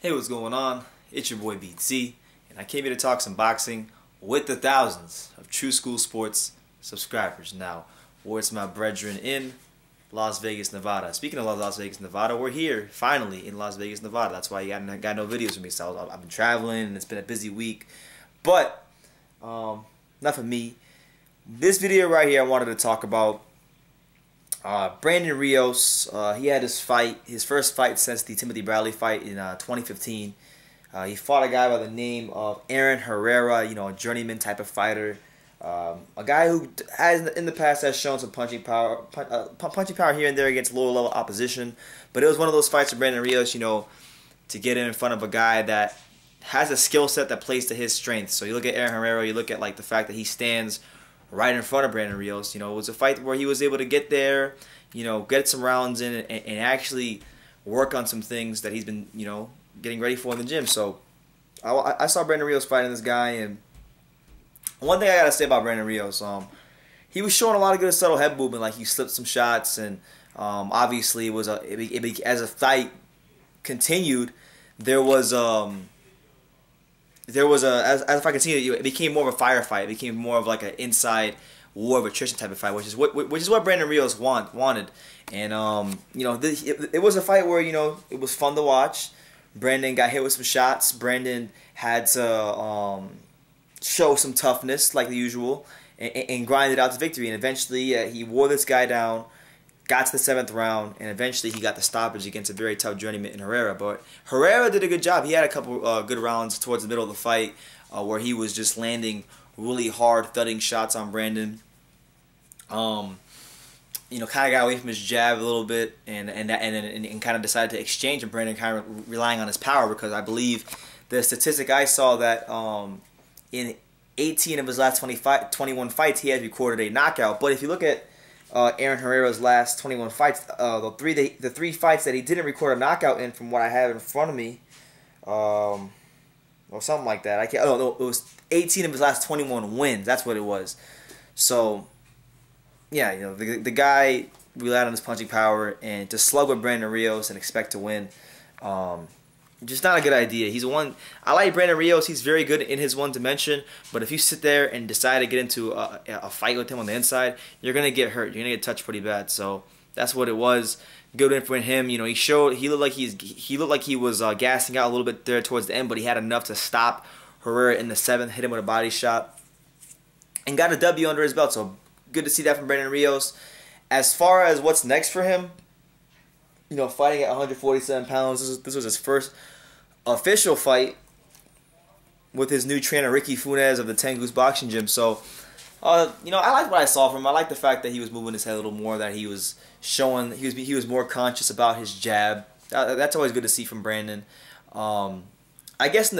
Hey, what's going on? It's your boy BT, and I came here to talk some boxing with the thousands of True School Sports subscribers. Now, words to my brethren in Las Vegas, Nevada. Speaking of Las Vegas, Nevada, we're here finally in Las Vegas, Nevada. That's why you got no videos from me. So I've been traveling, and it's been a busy week. But not for me. This video right here, I wanted to talk about Brandon Rios. He had his first fight since the Timothy Bradley fight in 2015. He fought a guy by the name of Adrien Herrera, a journeyman type of fighter. A guy who has in the past has shown some punching power here and there against lower level opposition. But it was one of those fights for Brandon Rios, to get in front of a guy that has a skill set that plays to his strengths. So you look at Adrien Herrera, you look at the fact that he stands right in front of Brandon Rios. It was a fight where he was able to get there, get some rounds in and actually work on some things that he's been, getting ready for in the gym. So I saw Brandon Rios fighting this guy, and one thing I gotta say about Brandon Rios, he was showing a lot of good subtle head movement. Like, he slipped some shots, and obviously as the fight continued, as if I can see it became more of a firefight. It became more of like an inside war of attrition type of fight, which is what Brandon Rios wanted. And it was a fight where it was fun to watch. Brandon got hit with some shots. Brandon had to show some toughness like the usual and grind it out to victory. And eventually he wore this guy down, got to the 7th round, and eventually he got the stoppage against a very tough journeyman in Herrera. But Herrera did a good job. He had a couple good rounds towards the middle of the fight where he was just landing really hard, thudding shots on Brandon. Kind of got away from his jab a little bit and kind of decided to exchange, and Brandon kind of relying on his power, because I believe the statistic I saw that in 18 of his last 21 fights, he has recorded a knockout. But if you look at Adrien Herrera's last 21 fights, the three fights that he didn't record a knockout in, from what I have in front of me, or something like that. No, it was 18 of his last 21 wins. That's what it was. So, yeah, the guy relied on his punching power, and to slug with Brandon Rios and expect to win, just not a good idea. I like Brandon Rios. He's very good in his one dimension, but if you sit there and decide to get into a fight with him on the inside, you're gonna get hurt. You're gonna get touched pretty bad. So that's what it was. Good win for him. He looked like he was gassing out a little bit there towards the end, but he had enough to stop Herrera in the 7th, hit him with a body shot, and got a W under his belt. So good to see that from Brandon Rios. As far as what's next for him, fighting at 147 pounds, this was his first official fight with his new trainer, Ricky Funes of the Tengus Boxing Gym. So, I like what I saw from him. I like the fact that he was moving his head a little more, that he was showing, he was more conscious about his jab. That's always good to see from Brandon. I guess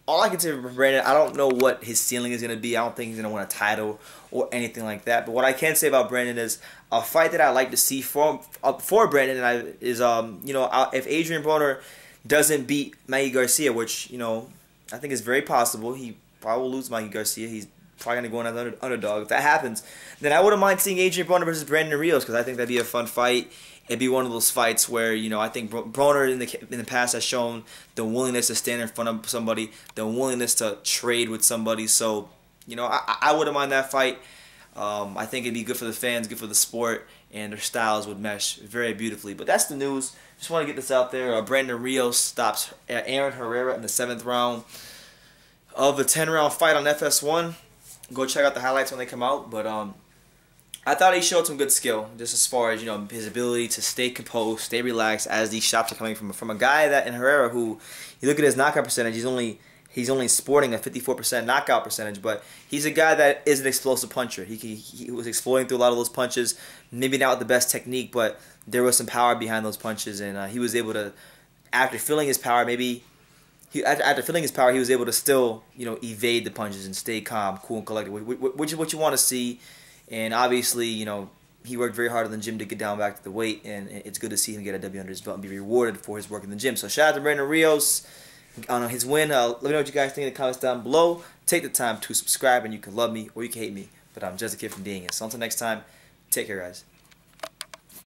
all I can say for Brandon, I don't know what his ceiling is going to be. I don't think he's going to win a title or anything like that. But what I can say about Brandon is a fight that I like to see for Brandon is if Adrien Broner doesn't beat Mikey Garcia, which I think is very possible. He probably will lose Mikey Garcia. He's probably going to go in as an underdog. If that happens, then I wouldn't mind seeing Adrien Broner versus Brandon Rios, because I think that'd be a fun fight. It'd be one of those fights where I think Broner in the past has shown the willingness to stand in front of somebody, the willingness to trade with somebody. So I wouldn't mind that fight. I think it'd be good for the fans, good for the sport, and their styles would mesh very beautifully. But that's the news. Just want to get this out there. Brandon Rios stops Adrien Herrera in the 7th round of the 10-round fight on FS1. Go check out the highlights when they come out. But I thought he showed some good skill, just as far as his ability to stay composed, stay relaxed as these shots are coming from a guy that in Herrera, who, you look at his knockout percentage, he's only sporting a 54% knockout percentage, but he's a guy that is an explosive puncher. He was exploding through a lot of those punches, maybe not with the best technique, but there was some power behind those punches, and he was able to, after feeling his power, he was able to still evade the punches and stay calm, cool, and collected, which is what you want to see. And obviously, he worked very hard in the gym to get down back to the weight, and it's good to see him get a W under his belt and be rewarded for his work in the gym. So shout out to Brandon Rios on his win. Let me know what you guys think in the comments down below. Take the time to subscribe, and you can love me or you can hate me, but I'm just a kid from being it. So until next time, take care, guys.